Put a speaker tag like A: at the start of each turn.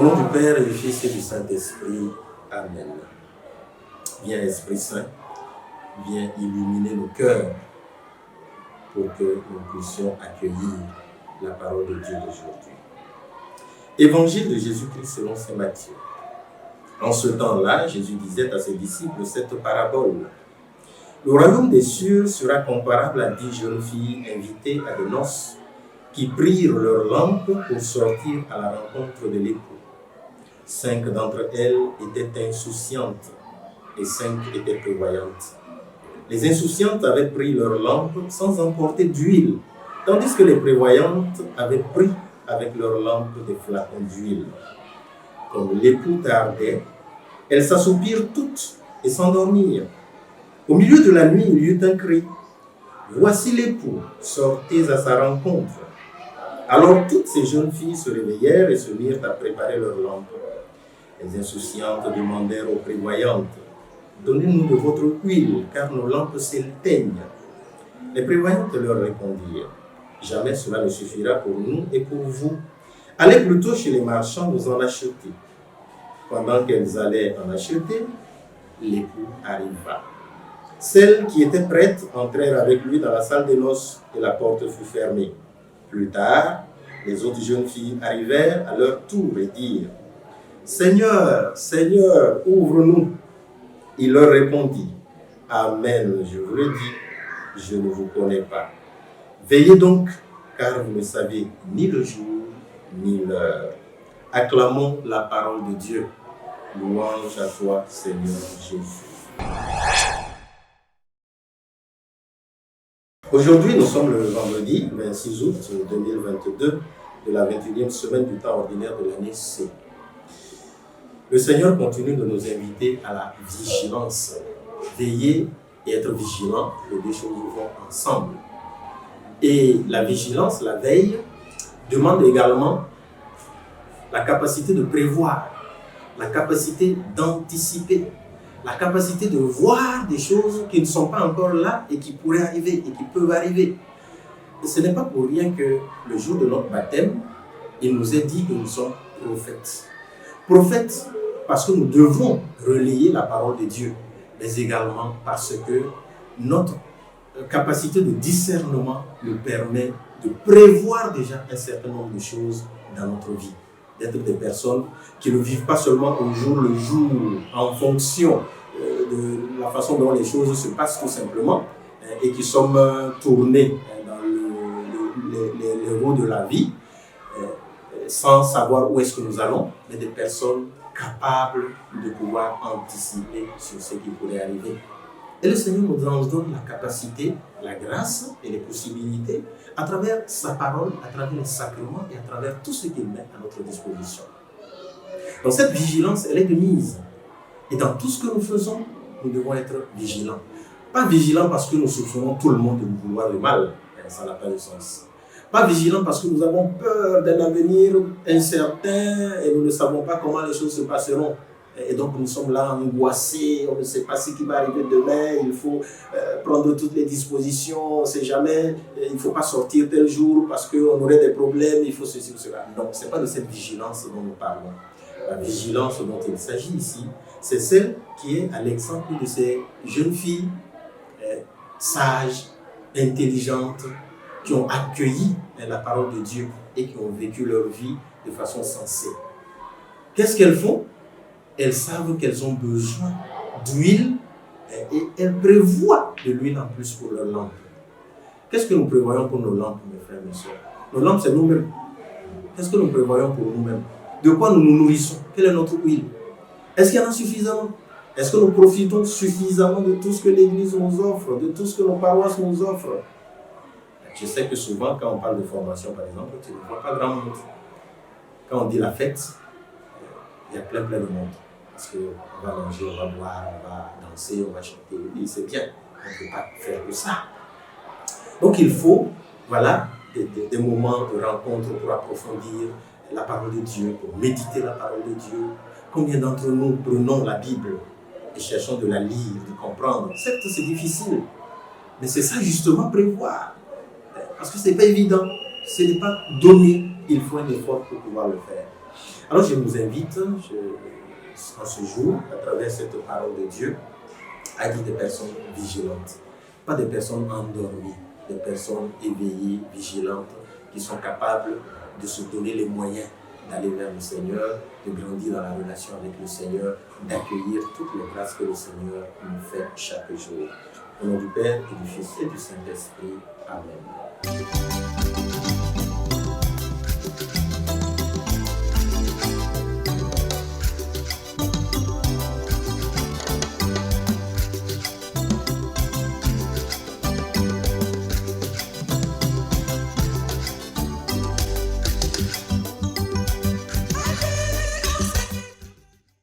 A: nom du Père et du Fils et du Saint-Esprit. Amen. Viens Esprit Saint, viens illuminer nos cœurs pour que nous puissions accueillir la parole de Dieu d'aujourd'hui. Évangile de Jésus-Christ selon saint Matthieu. En ce temps-là, Jésus disait à ses disciples cette parabole. Le royaume des cieux sera comparable à 10 jeunes filles invitées à des noces qui prirent leurs lampes pour sortir à la rencontre de l'époux. 5 d'entre elles étaient insouciantes et 5 étaient prévoyantes. Les insouciantes avaient pris leurs lampes sans emporter d'huile, tandis que les prévoyantes avaient pris avec leurs lampes des flacons d'huile. Comme l'époux tardait, elles s'assoupirent toutes et s'endormirent. Au milieu de la nuit, il y eut un cri. « Voici l'époux, sortez à sa rencontre. » Alors toutes ces jeunes filles se réveillèrent et se mirent à préparer leurs lampes. Les insouciantes demandèrent aux prévoyantes, « Donnez-nous de votre huile, car nos lampes s'éteignent. » Les prévoyantes leur répondirent, « Jamais cela ne suffira pour nous et pour vous. Allez plutôt chez les marchands vous en acheter. » Pendant qu'elles allaient en acheter, l'époux arriva. Celles qui étaient prêtes entrèrent avec lui dans la salle des noces et la porte fut fermée. Plus tard, les autres jeunes filles arrivèrent à leur tour et dirent, « Seigneur, Seigneur, ouvre-nous. » Il leur répondit, « Amen, je vous le dis, je ne vous connais pas. Veillez donc, car vous ne savez ni le jour ni l'heure. » Acclamons la parole de Dieu. Louange à toi, Seigneur Jésus. Aujourd'hui, nous sommes le vendredi 26 août 2022 de la 21e semaine du temps ordinaire de l'année C. Le Seigneur continue de nous inviter à la vigilance. Veiller et être vigilant, les deux choses vont ensemble. Et la vigilance, la veille, demande également la capacité de prévoir, la capacité d'anticiper, la capacité de voir des choses qui ne sont pas encore là et qui pourraient arriver et qui peuvent arriver. Et ce n'est pas pour rien que le jour de notre baptême, il nous est dit que nous sommes prophètes. Prophètes parce que nous devons relayer la parole de Dieu, mais également parce que notre capacité de discernement nous permet de prévoir déjà un certain nombre de choses dans notre vie. D'être des personnes qui ne vivent pas seulement au jour le jour, en fonction de la façon dont les choses se passent tout simplement, et qui sommes tournés dans les roues de la vie, sans savoir où est-ce que nous allons, mais des personnes capables de pouvoir anticiper sur ce qui pourrait arriver. Et le Seigneur nous donne la capacité, la grâce et les possibilités à travers sa parole, à travers les sacrements et à travers tout ce qu'il met à notre disposition. Donc cette vigilance, elle est de mise. Et dans tout ce que nous faisons, nous devons être vigilants. Pas vigilants parce que nous soupçonnons tout le monde de nous vouloir le mal. Ça n'a pas de sens. Pas vigilants parce que nous avons peur d'un avenir incertain et nous ne savons pas comment les choses se passeront. Et donc nous sommes là angoissés, on ne sait pas ce qui va arriver demain, il faut prendre toutes les dispositions, on ne sait jamais, il ne faut pas sortir tel jour parce qu'on aurait des problèmes, il faut ceci ou cela. Donc ce n'est pas de cette vigilance dont nous parlons. La vigilance dont il s'agit ici, c'est celle qui est à l'exemple de ces jeunes filles sages, intelligentes, qui ont accueilli la parole de Dieu et qui ont vécu leur vie de façon sensée. Qu'est-ce qu'elles font? Elles savent qu'elles ont besoin d'huile et elles prévoient de l'huile en plus pour leurs lampes. Qu'est-ce que nous prévoyons pour nos lampes, mes frères et mes sœurs? Nos lampes, c'est nous-mêmes. Qu'est-ce que nous prévoyons pour nous-mêmes? De quoi nous nous nourrissons? Quelle est notre huile? Est-ce qu'il y en a suffisamment? Est-ce que nous profitons suffisamment de tout ce que l'Église nous offre, de tout ce que nos paroisses nous offrent? Je sais que souvent, quand on parle de formation, par exemple, tu ne vois pas grand monde. Quand on dit la fête, il y a plein de monde. Parce qu'on va manger, on va boire, on va danser, on va chanter. Oui, c'est bien. On ne peut pas faire que ça. Donc il faut, voilà, des moments de rencontre pour approfondir la parole de Dieu, pour méditer la parole de Dieu. Combien d'entre nous prenons la Bible et cherchons de la lire, de comprendre? Certes, c'est difficile, mais c'est ça justement prévoir. Parce que ce n'est pas évident, ce n'est pas donné, il faut un effort pour pouvoir le faire. Alors je nous invite en ce jour, à travers cette parole de Dieu, à être des personnes vigilantes. Pas des personnes endormies, des personnes éveillées, vigilantes, qui sont capables de se donner les moyens d'aller vers le Seigneur, de grandir dans la relation avec le Seigneur, d'accueillir toutes les grâces que le Seigneur nous fait chaque jour. Au nom du Père et du Fils et du Saint-Esprit. Amen.